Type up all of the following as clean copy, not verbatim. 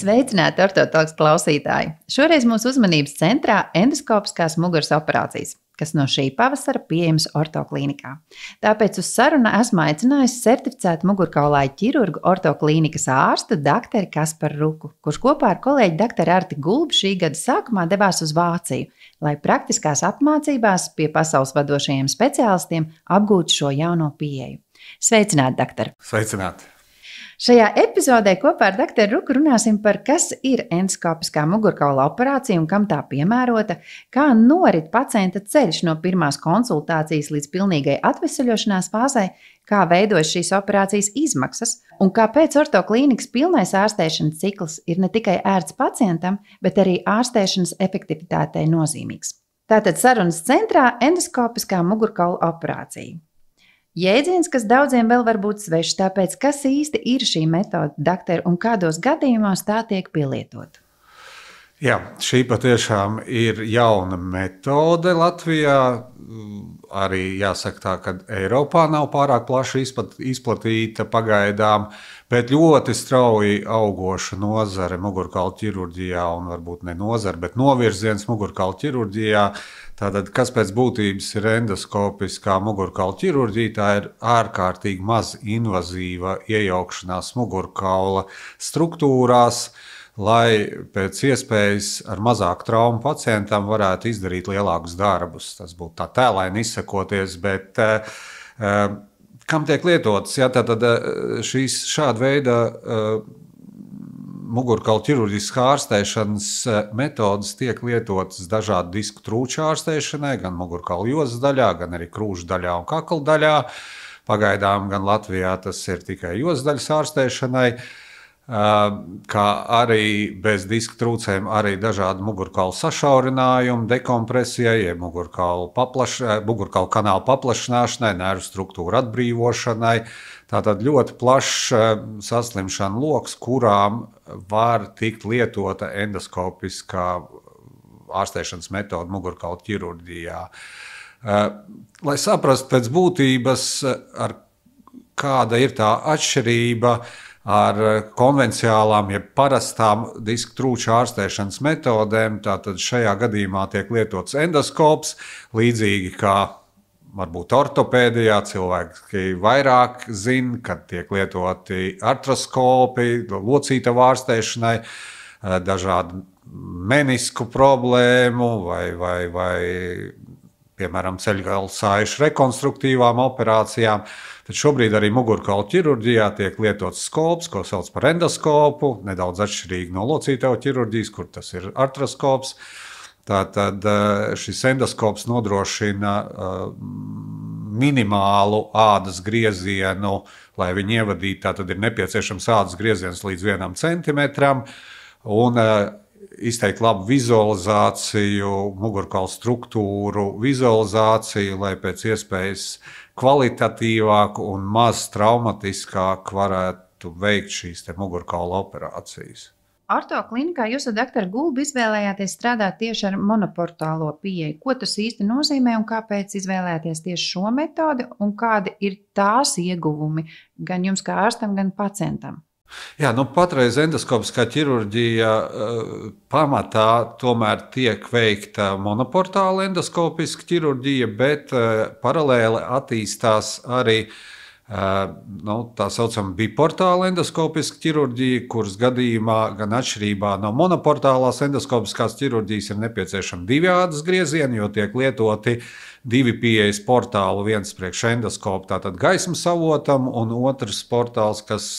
Sveicināti, ortodoksu klausītāji! Šoreiz mūsu uzmanības centrā endoskopiskās muguras operācijas, kas no šī pavasara pieejamas ortoklīnikā. Tāpēc uz sarunu esmu aicinājusi certificētu mugurkaulaļu ķirurgu ortoklīnikas ārstu doktoru Kasparu Ruku, kurš kopā ar kolēģi doktoru Arti Gulbu šī gada sākumā devās uz Vāciju, lai praktiskās apmācībās pie pasaules vadošajiem speciālistiem apgūtu šo jauno pieeju. Sveicināti, doktor! Sveicināti! Šajā epizodē kopā ar doktoru Ruku runāsim par, kas ir endoskopiskā mugurkaula operācija un kam tā piemērota, kā norit pacienta ceļš no pirmās konsultācijas līdz pilnīgai atveseļošanās fāzei, kā veidojas šīs operācijas izmaksas un kāpēc ortoklīnikas pilnais ārstēšanas cikls ir ne tikai ērts pacientam, bet arī ārstēšanas efektivitātei nozīmīgs. Tātad sarunas centrā endoskopiskā mugurkaula operācija. Jēdziens, kas daudziem vēl var būt svešs, tāpēc kas īsti ir šī metode, doktor, un kādos gadījumos tā tiek pielietota? Jā, šī patiešām ir jauna metode Latvijā. Arī jāsaka tā, ka Eiropā nav pārāk plaši izplatīta pagaidām, bet ļoti strauji augoša nozare mugurkaula ķirurģijā un varbūt ne nozare, bet novirziens mugurkaula ķirurģijā. Tātad, kas pēc būtības ir endoskopiskā mugurkaula ķirurģija, tā ir ārkārtīgi maz invazīva iejaukšanās mugurkaula struktūrās, lai pēc iespējas ar mazāku traumu pacientam varētu izdarīt lielākus darbus. Tas būtu tā tēlaini izsakoties, bet kam tiek lietotas? Ja, tātad šīs šāda veida mugurkaula ķirurģiskā ārstēšanas metodes tiek lietotas dažādu disku trūču ārstēšanai, gan mugurkaula josas daļā, gan arī krūšu daļā un kakla daļā. Pagaidām gan Latvijā tas ir tikai josas daļas ārstēšanai, kā arī bez disku trūcēm arī dažādi mugurkaula sašaurinājumi, dekompresijai, jeb mugurkaula kanāla paplašināšanai, nervu struktūra atbrīvošanai. Tātad ļoti plašs saslimšanu loks, kurām var tikt lietota endoskopiskā ārstēšanas metode mugurkaula ķirurģijā. Lai saprastu pēc būtības, kāda ir tā atšķirība ar konvencionālām, ja parastām disku trūču ārstēšanas metodēm, tātad šajā gadījumā tiek lietots endoskops, līdzīgi kā varbūt ortopēdijā cilvēki vairāk zina, kad tiek lietoti artroskopi, locītavu ārstēšanai, dažādu menisku problēmu vai piemēram, ceļgalu sājušu rekonstruktīvām operācijām. Tad šobrīd arī mugurkaula ķirurģijā tiek lietots skops, ko sauc par endoskopu, nedaudz atšķirīgi no locītavu ķirurģijas, kur tas ir artroskops. Tātad šis endoskops nodrošina minimālu ādas griezienu, lai viņu ievadītu. Tātad ir nepieciešams ādas grieziens līdz 1 centimetram un izteikt labu vizualizāciju, mugurkaula struktūru vizualizāciju, lai pēc iespējas kvalitatīvāk un maz traumatiskāk varētu veikt šīs mugurkaula operācijas. Ortoklīnikā jūs ar doktoru Gulbu izvēlējāties strādāt tieši ar monoportālo pieeju. Ko tas īsti nozīmē un kāpēc izvēlējāties tieši šo metodi un kādi ir tās ieguvumi gan jums kā ārstam, gan pacientam? Jā, patreiz endoskopiskā ķirurģija pamatā tomēr tiek veikta monoportāla endoskopiska ķirurģija, bet paralēli attīstās arī tā saucama biportāla endoskopiska ķirurģija, kuras gadījumā gan atšķirībā no monoportālās endoskopiskās ķirurģijas ir nepieciešami 2 ādas griezieni, jo tiek lietoti 2 pieejas portāli, viens priekš endoskopu, tātad gaismas avotam, un otrs portāls, kas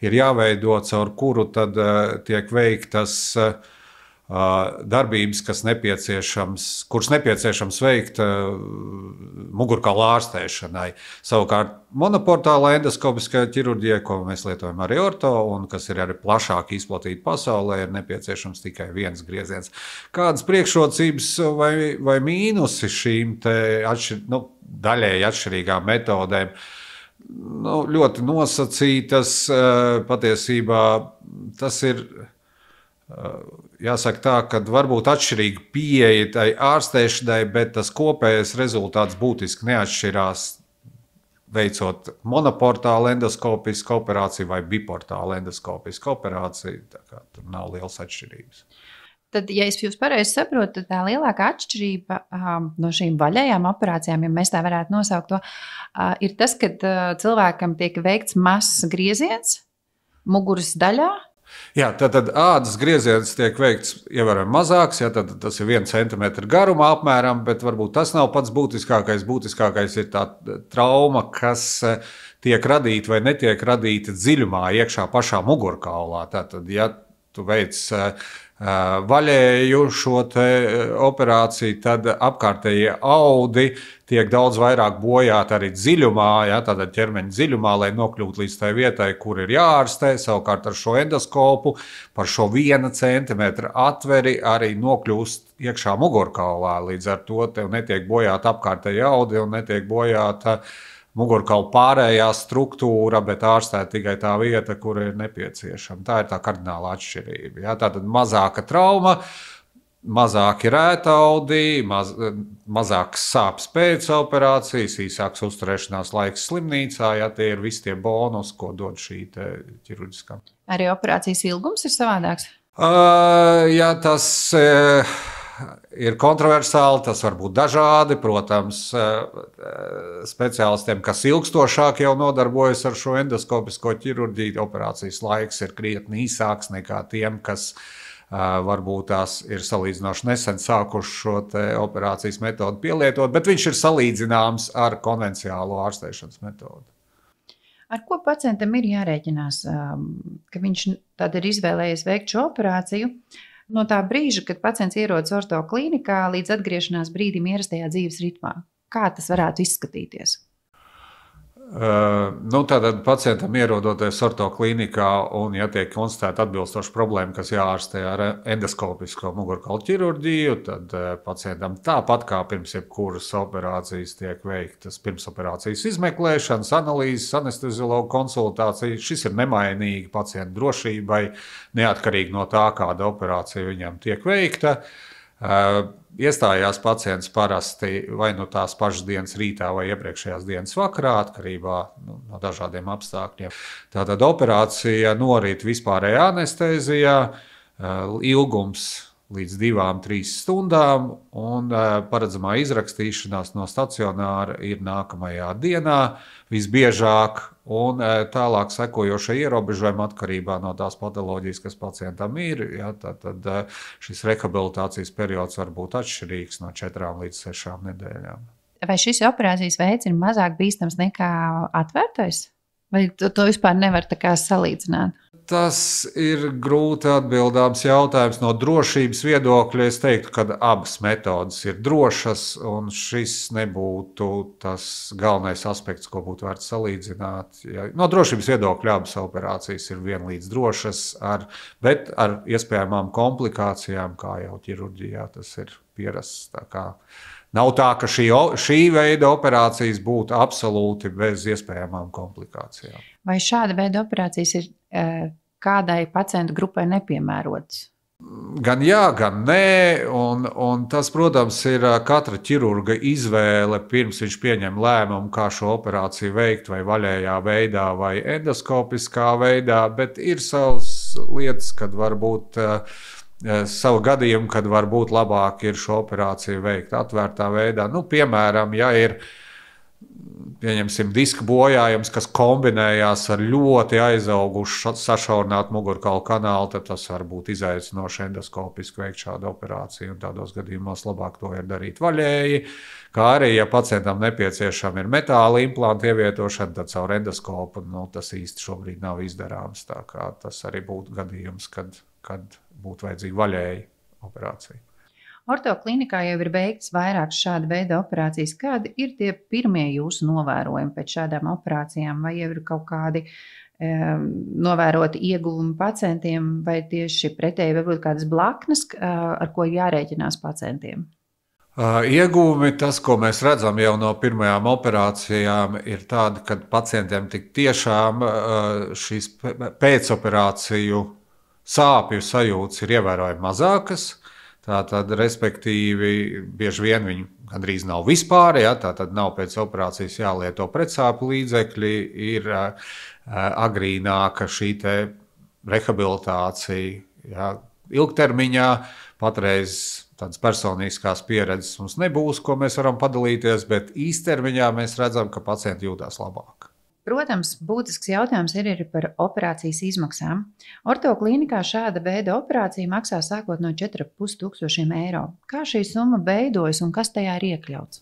ir jāveido, caur kuru tad tiek veiktas darbības, kuras nepieciešams veikt mugurkaula ārstēšanai. Savukārt monoportālā endoskopiskajā ķirurģijā, ko mēs lietojam arī orto un kas ir arī plašāk izplatīta pasaulē, ir nepieciešams tikai 1 grieziens. Kādas priekšrocības vai mīnusi šīm daļēji atšķirīgām metodēm? Ļoti nosacītas, patiesībā tas ir jāsaka tā, ka varbūt atšķirīga pieeja tai ārstēšanai, bet tas kopējais rezultāts būtiski neatšķirās veicot monoportālu endoskopisku operāciju vai biportālu endoskopisku operāciju. Tur nav liels atšķirības. Tad, ja es jūs pareizi saprotu, tad tā lielākā atšķirība no šīm vaļējām operācijām, ja mēs tā varētu nosaukt to, ir tas, ka cilvēkam tiek veikts mazs grieziens muguras daļā. Jā, tad ādas grieziens tiek veikts ievērojami mazāks, tad tas ir 1 centimetra garumā apmēram, bet varbūt tas nav pats būtiskākais. Būtiskākais ir tā trauma, kas tiek radīta vai netiek radīta dziļumā iekšā pašā mugurkaulā. Tātad, ja tu veic vaļēju šo operāciju, tad apkārtējie audi tiek daudz vairāk bojāti arī dziļumā, tātad ķermeņa dziļumā, lai nokļūtu līdz tai vietai, kur ir jāārstē. Savukārt ar šo endoskopu par šo 1 centimetra atveri arī nokļūst iekšā mugurkaulā. Līdz ar to tev netiek bojāta apkārtējie audi un netiek bojāta mugurkaula pārējā struktūra, bet ārstēt tikai tā vieta, kur ir nepieciešama. Tā ir tā kardināla atšķirība. Tātad mazāka trauma, mazāki rētaudi, mazāks sāpes pēc operācijas, īsāks uzturēšanās laiks slimnīcā. Tie ir visi tie bonusi, ko dod šī ķirurģiskā. Arī operācijas ilgums ir savādāks? Tas ir kontroversāli, tas var būt dažādi. Protams, speciālistiem, kas ilgstošāk jau nodarbojas ar šo endoskopisko ķirurģiju, operācijas laiks ir krietni īsāks nekā tiem, kas varbūt tās ir salīdzinoši nesen sākuši šo operācijas metodu pielietot, bet viņš ir salīdzināms ar konvencionālo ārstēšanas metodu. Ar ko pacientam ir jārēķinās, ka viņš tad ir izvēlējies veikt šo operāciju? No tā brīža, kad pacients ierodas orto klīnikā līdz atgriešanās brīdim ierastajā dzīves ritmā. Kā tas varētu izskatīties? Tātad pacientam ierodoties orto klīnikā un, ja tiek konstatēta atbilstoša problēma, kas jāārstē ar endoskopisko mugurkaulu ķirurģiju, tad pacientam tāpat kā pirms jebkuras operācijas tiek veiktas pirmsoperācijas izmeklēšanas, analīzes, anesteziologa konsultācijas. Šis ir nemainīgi pacienta drošībai, neatkarīgi no tā, kāda operācija viņam tiek veikta. Iestājās pacients parasti vai no tās pašas dienas rītā vai iepriekšējās dienas vakarā, atkarībā no dažādiem apstākļiem. Tātad operācija norit vispārējā anestēzijā, ilgums līdz 2–3 stundām, un paredzamā izrakstīšanās no stacionāra ir nākamajā dienā visbiežāk, un tālāk sekojošie ierobežojumi atkarībā no tās patoloģijas, kas pacientam ir. Tad šis rehabilitācijas periods var būt atšķirīgs no 4 līdz 6 nedēļām. Vai šis operācijas veids ir mazāk bīstams nekā atvērtais? Vai to vispār nevar tā kā salīdzināt? Tas ir grūti atbildāms jautājums. No drošības viedokļa es teiktu, ka abas metodes ir drošas, un šis nebūtu tas galvenais aspekts, ko būtu vērts salīdzināt. No drošības viedokļa abas operācijas ir vienlīdz drošas, bet ar iespējamām komplikācijām, kā jau ķirurģijā tas ir pierasts. Nav tā, ka šī veida operācijas būtu absolūti bez iespējamām komplikācijām. Vai šāda veida operācijas ir kādai pacientu grupai nepiemērotas? Gan jā, gan nē, un tas, protams, ir katra ķirurga izvēle, pirms viņš pieņem lēmumu, kā šo operāciju veikt, vai vaļējā veidā, vai endoskopiskā veidā, bet ir savas lietas, kad varbūt savu gadījumu, kad varbūt labāk ir šo operāciju veikt atvērtā veidā. Piemēram, ja ir, pieņemsim, diska bojājums, kas kombinējās ar ļoti aizaugušu sašaurinātu mugurkaulu kanālu, tad tas var būt izaicinoši endoskopiski veikt šādu operāciju, un tādos gadījumos labāk to ir darīt vaļēji. Kā arī, ja pacientam nepieciešama ir metāla implanta ievietošana, tad caur endoskopu tas īsti šobrīd nav izdarāms. Tā kā tas arī būtu gadījums, kad būtu vajadzīga vaļēja operācija. Orto klīnikā jau ir veikts vairākas šāda veida operācijas. Kādi ir tie pirmie jūsu novērojumi pēc šādām operācijām? Vai jau ir kaut kādi novēroti ieguvumi pacientiem, vai tieši pretēji varbūt kādas blaknes, ar ko jārēķinās pacientiem? Ieguvumi, tas, ko mēs redzam jau no pirmajām operācijām, ir tādi, ka pacientiem tik tiešām šīs pēcoperāciju sāpju sajūtas ir ievērojami mazākas. Tātad, respektīvi, bieži vien viņi gandrīz nav vispār, ja, tātad nav pēc operācijas jālieto pretsāpju līdzekļi, ir agrīnāka šī te rehabilitācija, ja, ilgtermiņā. Patreiz tādas personiskās pieredzes mums nebūs, ko mēs varam padalīties, bet īstermiņā mēs redzam, ka pacienti jūtās labāk. Protams, būtisks jautājums ir arī par operācijas izmaksām. Ortoklinikā šāda veida operācija maksā sākot no 4,5 eiro. Kā šī summa veidojas un kas tajā ir iekļauts?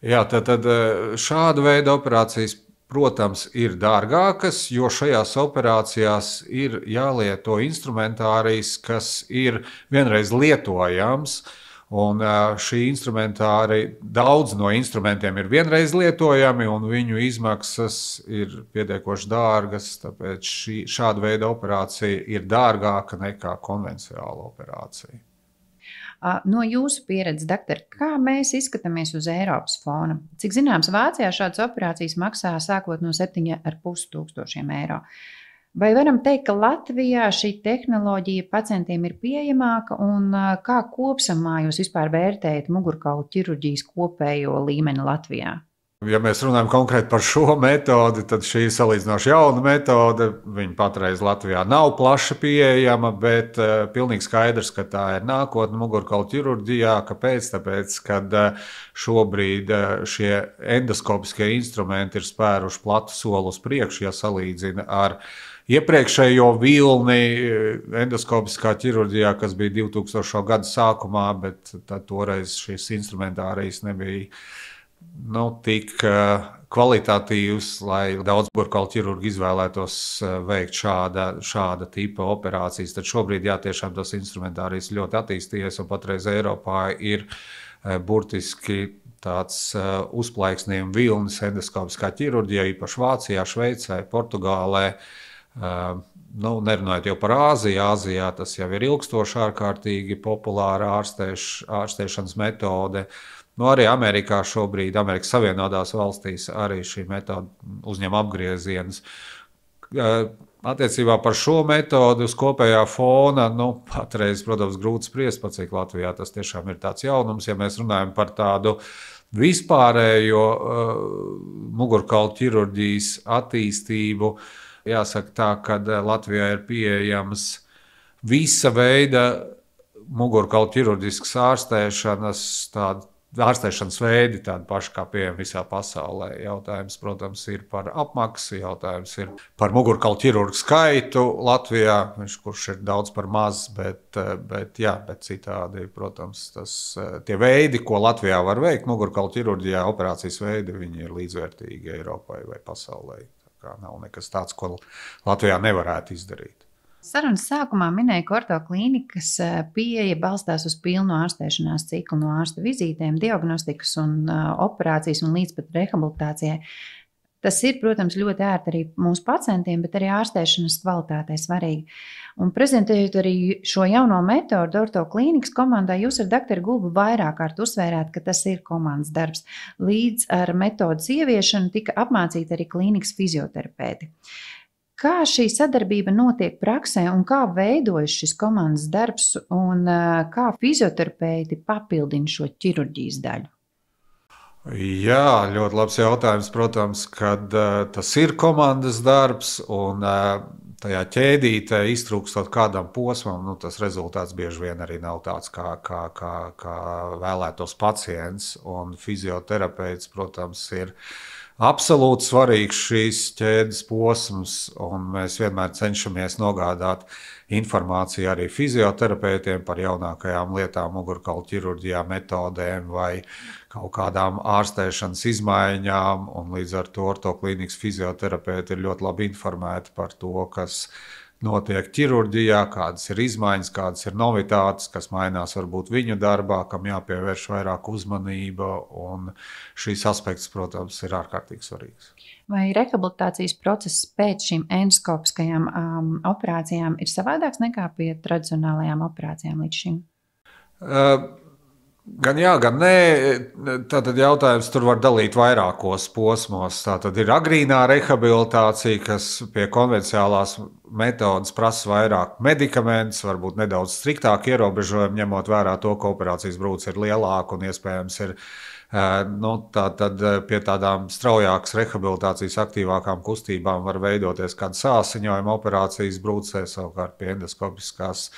Jā, tad šāda veida operācijas, protams, ir dārgākas, jo šajās operācijās ir jālieto instrumentārijs, kas ir vienreiz lietojams. Un šī instrumentāri, daudz no instrumentiem ir vienreiz lietojami, un viņu izmaksas ir pietiekoši dārgas. Tāpēc šāda veida operācija ir dārgāka nekā konvencionāla operācija. No jūsu pieredzes, doktor, kā mēs izskatāmies uz Eiropas fona? Cik zināms, Vācijā šādas operācijas maksā sākot no 7,5 eiro. Vai varam teikt, ka Latvijā šī tehnoloģija pacientiem ir pieejamāka un kā kopsumā jūs vispār vērtējat mugurkaulu ķirurģijas kopējo līmeni Latvijā? Ja mēs runājam konkrēti par šo metodi, tad šī ir salīdzinoši jauna metode. Viņa patreiz Latvijā nav plaši pieejama, bet pilnīgi skaidrs, ka tā ir nākotne mugurkaulu ķirurģijā. Kāpēc? Tāpēc, kad šobrīd šie endoskopiskie instrumenti ir spēruši platu soli uz priekšu, ja salīdzina ar iepriekšējo vilni endoskopiskā ķirurģijā, kas bija 2000. Gada sākumā, bet toreiz šis instrumentārijs nebija tik kvalitatīvs, lai daudz mugurkaulu ķirurgi izvēlētos veikt šāda tipa operācijas. Tad šobrīd tiešām tas instrumentārijs ļoti attīstījies, un patreiz Eiropā ir burtiski tāds uzplaiksnījuma vilnis endoskopiskā ķirurģijā, īpaši Vācijā, Šveicē, Portugālē. Nerunājot jau par Āziju, Āzijā tas jau ir ilgstoši ārkārtīgi populāra ārstēšanas metode. Arī Amerikā šobrīd, Amerikas Savienotās valstīs, arī šī metode uzņem apgriezienus. Attiecībā par šo metodi uz kopējā fona, patreiz, protams, grūti spriest, cik Latvijā tas tiešām ir tāds jaunums. Ja mēs runājam par tādu vispārējo mugurkaulu ķirurģijas attīstību, jāsaka tā, ka Latvijā ir pieejams visa veida mugurkaulu ķirurģiskas ārstēšanas veidi, tādi paši kā pieejami visā pasaulē. Jautājums, protams, ir par apmaksu, jautājums ir par mugurkaulu ķirurgu skaitu Latvijā, kurš ir daudz par maz, bet citādi, protams, tie veidi, ko Latvijā var veikt mugurkaulu ķirurģijā, operācijas veidi, viņi ir līdzvērtīgi Eiropai vai pasaulē. Nav nekas tāds, ko Latvijā nevarētu izdarīt. Sarunas sākumā minēja, ka ortoklīnikas pieeja balstās uz pilnu ārstēšanās ciklu no ārsta vizītēm, diagnostikas un operācijas un līdz pat rehabilitācijai. Tas ir, protams, ļoti ērti arī mūsu pacientiem, bet arī ārstēšanas kvalitātei svarīgi. Un prezentējot arī šo jauno metodu ortoklīnikas komandā, jūs ar doktoru Gulbu vairāk kārt uzsvērāt, ka tas ir komandas darbs. Līdz ar metodas ieviešanu tika apmācīti arī klīnikas fizioterapeiti. Kā šī sadarbība notiek praksē un kā veidojas šis komandas darbs un kā fizioterapeiti papildina šo ķirurģijas daļu? Jā, ļoti labs jautājums. Protams, kad tas ir komandas darbs un tajā ķēdītē iztrūkstot kādam posmam, tas rezultāts bieži vien arī nav tāds, kā vēlētos pacients. Un fizioterapeits, protams, ir absolūti svarīgs šīs ķēdes posms, un mēs vienmēr cenšamies nogādāt informāciju arī fizioterapeitiem par jaunākajām lietām, mugurkaulu ķirurģijā, metodēm vai kaut kādām ārstēšanas izmaiņām, un līdz ar to ortoklīnikas fizioterapeiti ir ļoti labi informēti par to, kas notiek ķirurģijā, kādas ir izmaiņas, kādas ir novitātes, kas mainās varbūt viņu darbā, kam jāpievērš vairāk uzmanība, un šīs aspekts, protams, ir ārkārtīgi svarīgs. Vai rehabilitācijas process pēc šīm endoskopiskajām operācijām ir savādāks nekā pie tradicionālajām operācijām līdz šim? Gan jā, gan nē. Tātad jautājums tur var dalīt vairākos posmos. Tātad ir agrīnā rehabilitācija, kas pie konvencionālās metodas prasa vairāk medikamentus, varbūt nedaudz striktāk ierobežojumi, ņemot vērā to, ka operācijas brūce ir lielāka un iespējams ir tātad pie tādām straujākas rehabilitācijas, aktīvākām kustībām var veidoties kāda sāsiņojuma operācijas brūcē, savukārt pie endoskopiskās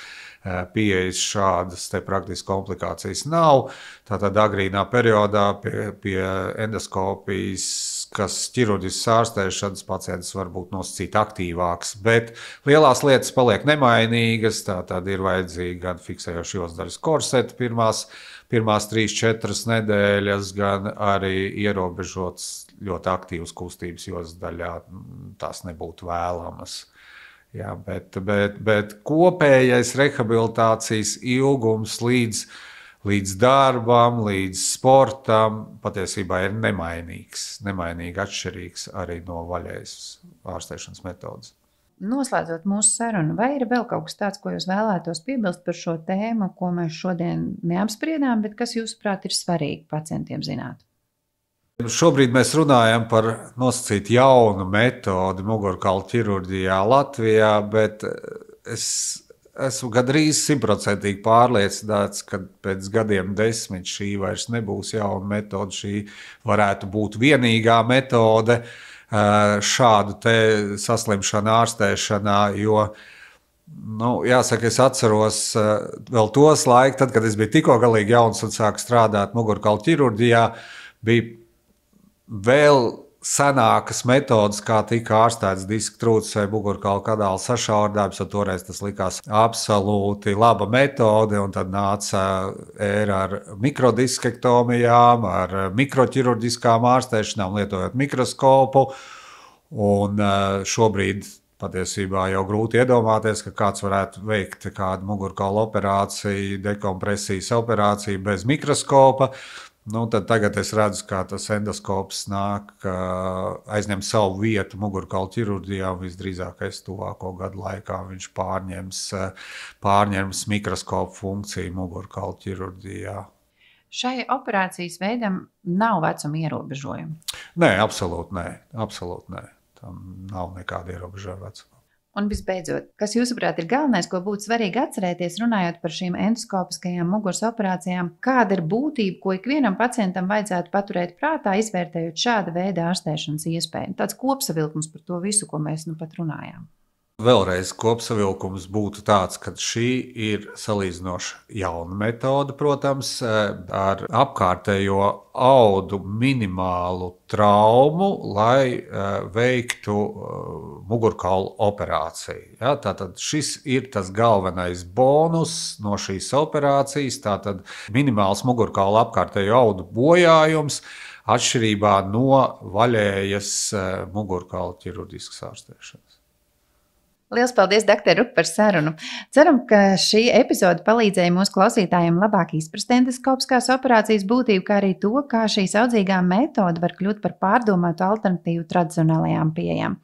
pieejas šādas te praktiski komplikācijas nav. Tātad agrīnā periodā pie endoskopijas, kas ķirurģiskas ārstēšanas pacients var būt nosacīt aktīvāks, bet lielās lietas paliek nemainīgas, tātad ir vajadzīgi gan fiksējoši josdaļas korseti pirmās 3-4 nedēļas, gan arī ierobežots ļoti aktīvas kustības josdaļā, tās nebūtu vēlamas. Jā, bet kopējais rehabilitācijas ilgums līdz darbam, līdz sportam patiesībā ir nemainīgi atšķirīgs arī no vaļējas ārstēšanas metodas. Noslēdzot mūsu sarunu, vai ir vēl kaut kas tāds, ko jūs vēlētos piebilst par šo tēmu, ko mēs šodien neapspriedām, bet kas jūsuprāt ir svarīgi pacientiem zināt? Šobrīd mēs runājam par nosacītu jaunu metodi mugurkaula ķirurģijā Latvijā, bet es esmu gandrīz 100% pārliecināts, ka pēc gadiem 10 šī vairs nebūs jauna metode. Šī varētu būt vienīgā metode šādu te saslimšanu ārstēšanā, jo, jāsaka, es atceros vēl tos laikus, tad, kad es biju tikko galīgi jauns un sāku strādāt mugurkaula ķirurģijā, bija vēl senākas metodas, kā tika ārstēts diska trūces vai mugurkaula kanāla sašaurinājums, un toreiz tas likās absolūti laba metode, un tad nāca ēra ar mikrodiskektomijām, ar mikroķirurģiskām ārstēšanām, lietojot mikroskopu, un šobrīd patiesībā jau grūti iedomāties, ka kāds varētu veikt kādu mugurkaula operāciju, dekompresijas operāciju bez mikroskopa. Tad tagad es redzu, kā tas endoskops aizņem savu vietu mugurkaula ķirurģijā, un visdrīzākais tuvāko gadu laikā viņš pārņems mikroskopu funkciju mugurkaula ķirurģijā. Šai operācijas veidam nav vecuma ierobežojumi? Nē, absolūti nē. Tam nav nekāda ierobežojuma vecuma. Un visbeidzot, kas jūsuprāt ir galvenais, ko būtu svarīgi atcerēties, runājot par šīm endoskopiskajām muguras operācijām? Kāda ir būtība, ko ikvienam pacientam vajadzētu paturēt prātā, izvērtējot šāda veida ārstēšanas iespēju? Tāds kopsavilkums par to visu, ko mēs nu pat runājām. Vēlreiz kopsavilkums būtu tāds, ka šī ir salīdzinoši jauna metode, protams, ar apkārtējo audu minimālu traumu, lai veiktu mugurkaula operāciju. Ja, tātad šis ir tas galvenais bonus no šīs operācijas, tātad minimāls mugurkaula apkārtējo audu bojājums, atšķirībā no vaļējas mugurkaula ķirurģiskas ārstēšanas. Liels paldies, doktor Ruk, par sarunu. Ceram, ka šī epizode palīdzēja mūsu klausītājiem labāk izprast endoskopiskās operācijas būtību, kā arī to, kā šī saudzīgā metode var kļūt par pārdomātu alternatīvu tradicionālajām pieejām.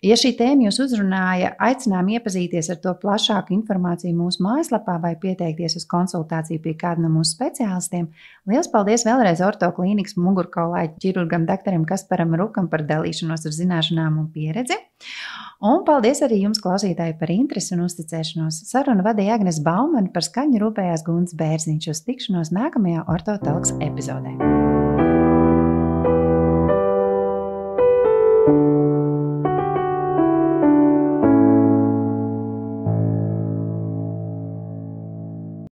Ja šī tēma jūs uzrunāja, aicinām iepazīties ar to plašāku informāciju mūsu mājaslapā vai pieteikties uz konsultāciju pie kāda no mūsu speciālistiem. Liels paldies vēlreiz ortoklīnikas mugurkaula ķirurgam doktoram Kasparam Rukam par dalīšanos ar zināšanām un pieredzi. Un paldies arī jums, klausītāji, par interesi un uzticēšanos. Sarunu vadīja Agnes Baumane, par skaņu rūpējās Gunts Bērziņš. Uz tikšanos nākamajā Orto Talks epizodē.